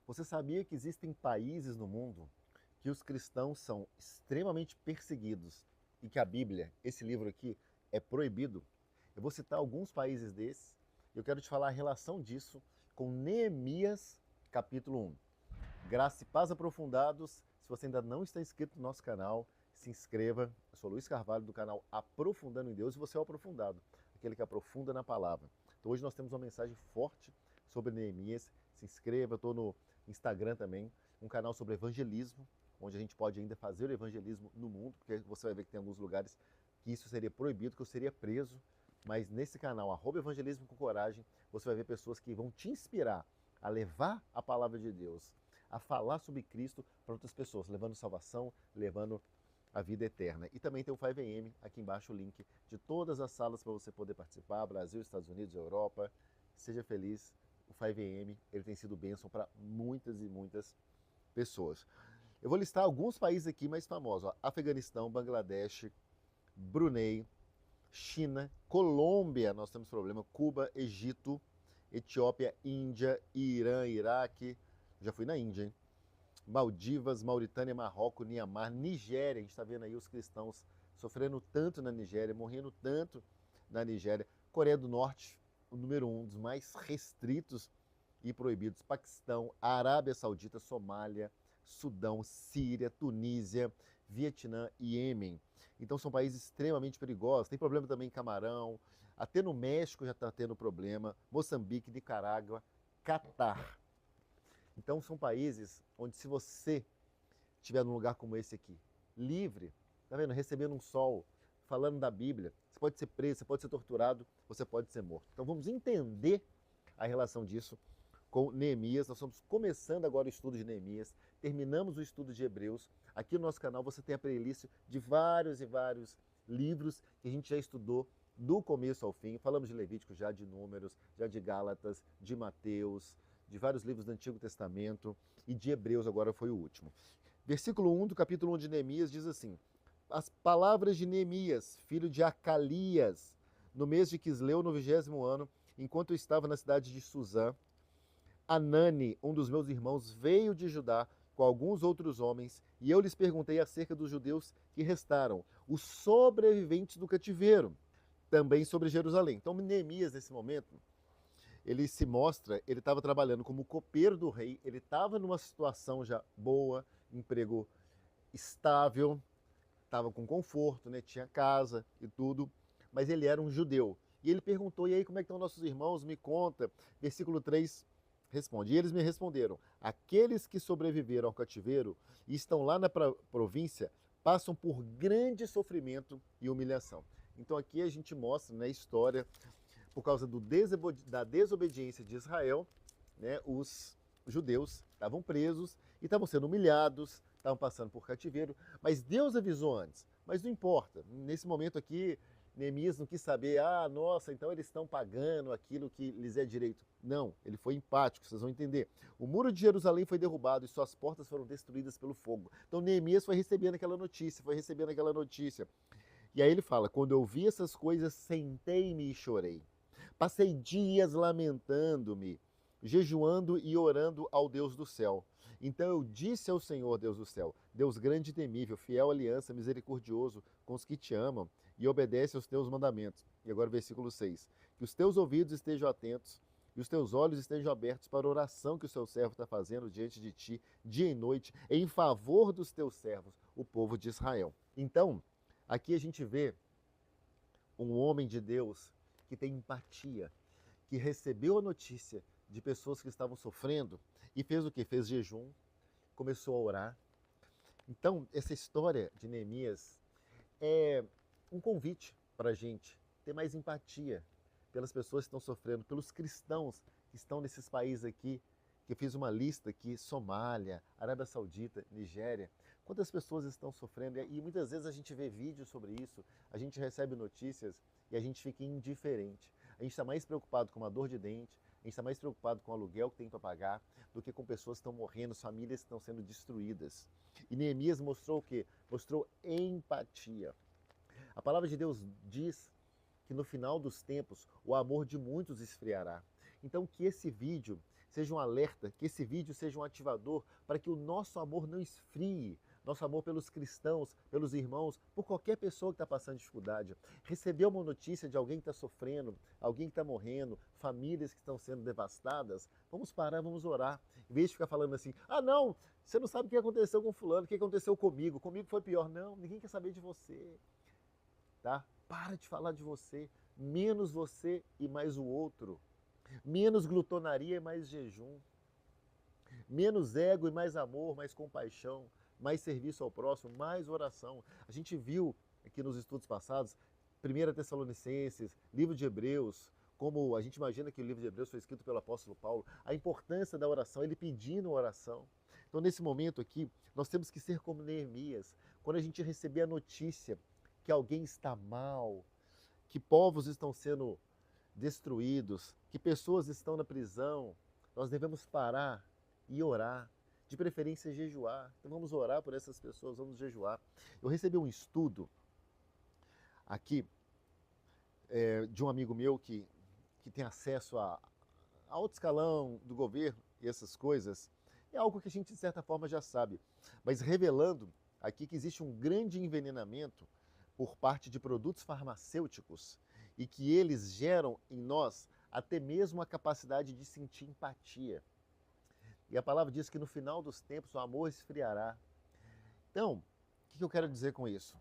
Você sabia que existem países no mundo que os cristãos são extremamente perseguidos e que a Bíblia, esse livro aqui, é proibido? Eu vou citar alguns países desses e eu quero te falar a relação disso com Neemias, capítulo 1. Graça e paz aprofundados. Se você ainda não está inscrito no nosso canal, se inscreva. Eu sou Luiz Carvalho do canal Aprofundando em Deus e você é o aprofundado, aquele que aprofunda na palavra. Então hoje nós temos uma mensagem forte sobre Neemias. Se inscreva, eu estou no Instagram também, um canal sobre evangelismo, onde a gente pode ainda fazer o evangelismo no mundo, porque você vai ver que tem alguns lugares que isso seria proibido, que eu seria preso, mas nesse canal, @evangelismo com coragem, você vai ver pessoas que vão te inspirar a levar a palavra de Deus, a falar sobre Cristo para outras pessoas, levando salvação, levando a vida eterna. E também tem o 5am, aqui embaixo o link de todas as salas para você poder participar, Brasil, Estados Unidos, Europa. Seja feliz, o 5am, ele tem sido bênção para muitas e muitas pessoas. Eu vou listar alguns países aqui mais famosos, ó. Afeganistão, Bangladesh, Brunei, China, Colômbia, nós temos problema, Cuba, Egito, Etiópia, Índia, Irã, Iraque, já fui na Índia, hein? Maldivas, Mauritânia, Marrocos, Niamar, Nigéria, a gente está vendo aí os cristãos sofrendo tanto na Nigéria, morrendo tanto na Nigéria, Coreia do Norte, o número 1 dos mais restritos e proibidos, Paquistão, Arábia Saudita, Somália, Sudão, Síria, Tunísia, Vietnã e Iêmen. Então são países extremamente perigosos. Tem problema também em Camarão, até no México já está tendo problema, Moçambique, Nicarágua, Catar. Então são países onde se você estiver num lugar como esse aqui, livre, tá vendo, recebendo um sol, falando da Bíblia, você pode ser preso, você pode ser torturado, você pode ser morto. Então vamos entender a relação disso com Neemias. Nós estamos começando agora o estudo de Neemias, terminamos o estudo de Hebreus. Aqui no nosso canal você tem a playlist de vários e vários livros que a gente já estudou do começo ao fim. Falamos de Levítico, já de Números, já de Gálatas, de Mateus, de vários livros do Antigo Testamento e de Hebreus, agora foi o último. Versículo 1 do capítulo 1 de Neemias diz assim: as palavras de Neemias, filho de Acalias, no mês de Quisleu, no 20º ano, enquanto eu estava na cidade de Suzã, Anani, um dos meus irmãos, veio de Judá com alguns outros homens, e eu lhes perguntei acerca dos judeus que restaram, os sobreviventes do cativeiro, também sobre Jerusalém. Então Neemias, nesse momento, ele se mostra, ele estava trabalhando como copeiro do rei, ele estava numa situação já boa, emprego estável, estava com conforto, né? Tinha casa e tudo, mas ele era um judeu. E ele perguntou, e aí, como é que estão nossos irmãos? Me conta. Versículo 3 responde, e eles me responderam, aqueles que sobreviveram ao cativeiro e estão lá na província, passam por grande sofrimento e humilhação. Então aqui a gente mostra, né, a história, por causa da desobediência de Israel, né, os judeus estavam presos e estavam sendo humilhados, estavam passando por cativeiro, mas Deus avisou antes. Mas não importa, nesse momento aqui, Neemias não quis saber, nossa, então eles estão pagando aquilo que lhes é direito. Não, ele foi empático, vocês vão entender. O muro de Jerusalém foi derrubado e suas portas foram destruídas pelo fogo. Então Neemias foi recebendo aquela notícia, E aí ele fala, quando eu vi essas coisas, sentei-me e chorei. Passei dias lamentando-me, jejuando e orando ao Deus do céu. Então eu disse ao Senhor, Deus do céu, Deus grande e temível, fiel aliança, misericordioso com os que te amam e obedecem aos teus mandamentos. E agora versículo 6. Que os teus ouvidos estejam atentos e os teus olhos estejam abertos para a oração que o seu servo está fazendo diante de ti, dia e noite, em favor dos teus servos, o povo de Israel. Então, aqui a gente vê um homem de Deus que tem empatia, que recebeu a notícia de pessoas que estavam sofrendo e fez o que? Fez jejum, começou a orar. Então, essa história de Neemias é um convite para a gente ter mais empatia pelas pessoas que estão sofrendo, pelos cristãos que estão nesses países aqui, que eu fiz uma lista aqui, Somália, Arábia Saudita, Nigéria, quantas pessoas estão sofrendo, e muitas vezes a gente vê vídeos sobre isso, a gente recebe notícias e a gente fica indiferente. A gente está mais preocupado com uma dor de dente, a gente está mais preocupado com o aluguel que tem para pagar, do que com pessoas que estão morrendo, famílias que estão sendo destruídas. E Neemias mostrou o quê? Mostrou empatia. A palavra de Deus diz que no final dos tempos o amor de muitos esfriará. Então que esse vídeo seja um alerta, que esse vídeo seja um ativador para que o nosso amor não esfrie, nosso amor pelos cristãos, pelos irmãos, por qualquer pessoa que está passando dificuldade. Recebeu uma notícia de alguém que está sofrendo, alguém que está morrendo, famílias que estão sendo devastadas, vamos parar, vamos orar. Em vez de ficar falando assim, ah não, você não sabe o que aconteceu com fulano, o que aconteceu comigo foi pior. Não, ninguém quer saber de você, tá? Para de falar de você, menos você e mais o outro. Menos glutonaria e mais jejum. Menos ego e mais amor, mais compaixão, mais serviço ao próximo, mais oração. A gente viu aqui nos estudos passados, 1 Tessalonicenses, livro de Hebreus, como a gente imagina que o livro de Hebreus foi escrito pelo apóstolo Paulo, a importância da oração, ele pedindo oração. Então, nesse momento aqui, nós temos que ser como Neemias. Quando a gente receber a notícia que alguém está mal, que povos estão sendo destruídos, que pessoas estão na prisão, nós devemos parar e orar, de preferência jejuar. Então vamos orar por essas pessoas, vamos jejuar. Eu recebi um estudo aqui de um amigo meu que tem acesso a alto escalão do governo e essas coisas. É algo que a gente de certa forma já sabe, mas revelando aqui que existe um grande envenenamento por parte de produtos farmacêuticos e que eles geram em nós até mesmo a capacidade de sentir empatia. E a palavra diz que no final dos tempos o amor esfriará. Então, o que eu quero dizer com isso?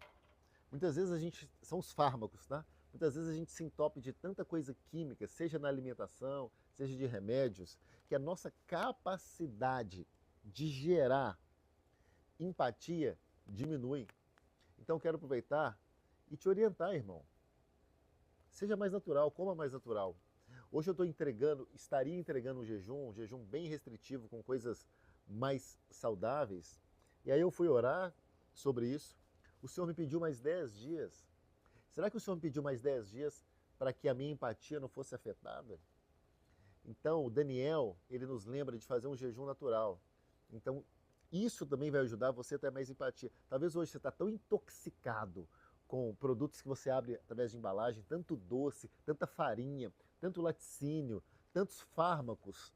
Muitas vezes são os fármacos, tá? Muitas vezes a gente se entope de tanta coisa química, seja na alimentação, seja de remédios, que a nossa capacidade de gerar empatia diminui. Então, quero aproveitar e te orientar, irmão. Seja mais natural, coma mais natural. Hoje eu estaria entregando um jejum bem restritivo, com coisas mais saudáveis. E aí eu fui orar sobre isso. O Senhor me pediu mais 10 dias. Será que o Senhor me pediu mais 10 dias para que a minha empatia não fosse afetada? Então, o Daniel, ele nos lembra de fazer um jejum natural. Então, isso também vai ajudar você a ter mais empatia. Talvez hoje você está tão intoxicado com produtos que você abre através de embalagem, tanto doce, tanta farinha, tanto laticínio, tantos fármacos,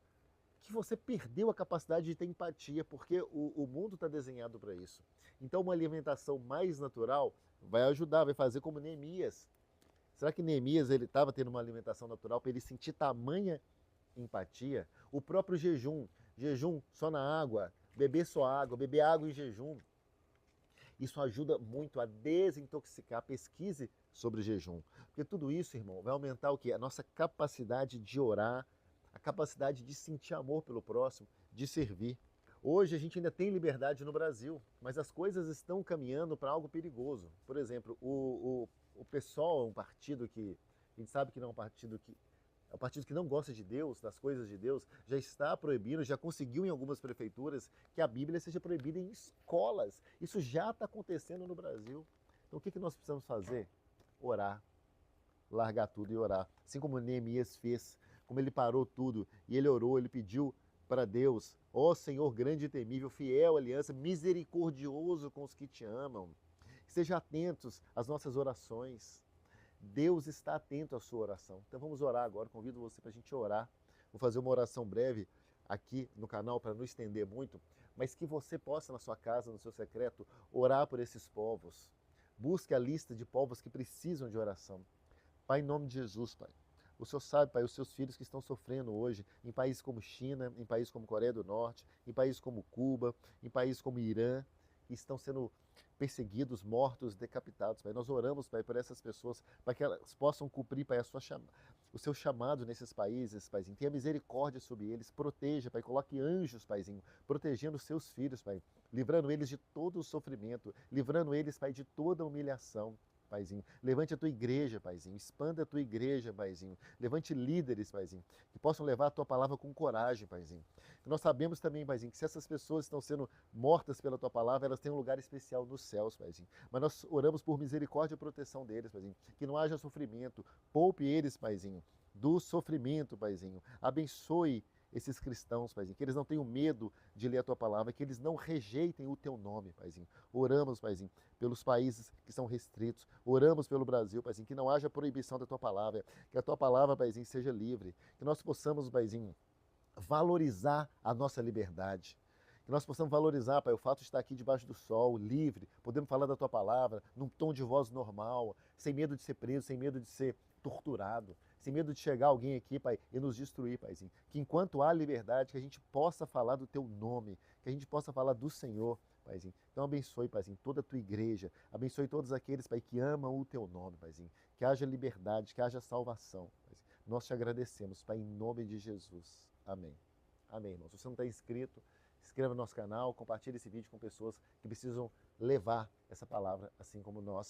que você perdeu a capacidade de ter empatia, porque o mundo está desenhado para isso. Então, uma alimentação mais natural vai ajudar, vai fazer como Neemias. Será que Neemias estava tendo uma alimentação natural para ele sentir tamanha empatia? O próprio jejum só na água, beber só água, beber água em jejum. Isso ajuda muito a desintoxicar. Pesquise sobre jejum. Porque tudo isso, irmão, vai aumentar o quê? A nossa capacidade de orar, a capacidade de sentir amor pelo próximo, de servir. Hoje a gente ainda tem liberdade no Brasil, mas as coisas estão caminhando para algo perigoso. Por exemplo, o PSOL é um partido que a gente sabe que não é um partido que é um partido que não gosta de Deus, das coisas de Deus, já está proibindo, já conseguiu em algumas prefeituras que a Bíblia seja proibida em escolas. Isso já está acontecendo no Brasil. Então o que nós precisamos fazer? Orar, largar tudo e orar. Assim como Neemias fez, como ele parou tudo e ele orou, ele pediu para Deus, ó Senhor grande e temível, fiel aliança, misericordioso com os que te amam. Esteja atentos às nossas orações. Deus está atento à sua oração. Então vamos orar agora. Convido você para a gente orar. Vou fazer uma oração breve aqui no canal para não estender muito, mas que você possa na sua casa, no seu secreto, orar por esses povos. Busque a lista de povos que precisam de oração. Pai, em nome de Jesus, Pai. O Senhor sabe, Pai, os seus filhos que estão sofrendo hoje em países como China, em países como Coreia do Norte, em países como Cuba, em países como Irã, que estão sendo perseguidos, mortos, decapitados, Pai. Nós oramos, Pai, por essas pessoas, para que elas possam cumprir, Pai, o seu chamado nesses países, Paizinho. Tenha misericórdia sobre eles, proteja, Pai, coloque anjos, Paizinho, protegendo os seus filhos, Pai, livrando eles de todo o sofrimento, livrando eles, Pai, de toda a humilhação. Paizinho, levante a tua igreja, Paizinho, expanda a tua igreja, Paizinho, levante líderes, Paizinho, que possam levar a tua palavra com coragem, Paizinho. E nós sabemos também, Paizinho, que se essas pessoas estão sendo mortas pela tua palavra, elas têm um lugar especial nos céus, Paizinho. Mas nós oramos por misericórdia e proteção deles, Paizinho, que não haja sofrimento, poupe eles, Paizinho, do sofrimento, Paizinho, abençoe esses cristãos, Paizinho, que eles não tenham medo de ler a tua palavra, que eles não rejeitem o teu nome, Paizinho. Oramos, Paizinho, pelos países que são restritos, oramos pelo Brasil, Paizinho, que não haja proibição da tua palavra, que a tua palavra, Paizinho, seja livre, que nós possamos, Paizinho, valorizar a nossa liberdade. Que nós possamos valorizar, Pai, o fato de estar aqui debaixo do sol, livre, podemos falar da Tua palavra, num tom de voz normal, sem medo de ser preso, sem medo de ser torturado, sem medo de chegar alguém aqui, Pai, e nos destruir, Paizinho. Que enquanto há liberdade, que a gente possa falar do Teu nome, que a gente possa falar do Senhor, Paizinho. Então abençoe, Paizinho, toda a Tua igreja, abençoe todos aqueles, Pai, que amam o Teu nome, Paizinho. Que haja liberdade, que haja salvação, Paizinho. Nós te agradecemos, Pai, em nome de Jesus. Amém. Amém, irmãos. Se você não está inscrito, se inscreva no nosso canal, compartilhe esse vídeo com pessoas que precisam levar essa palavra, assim como nós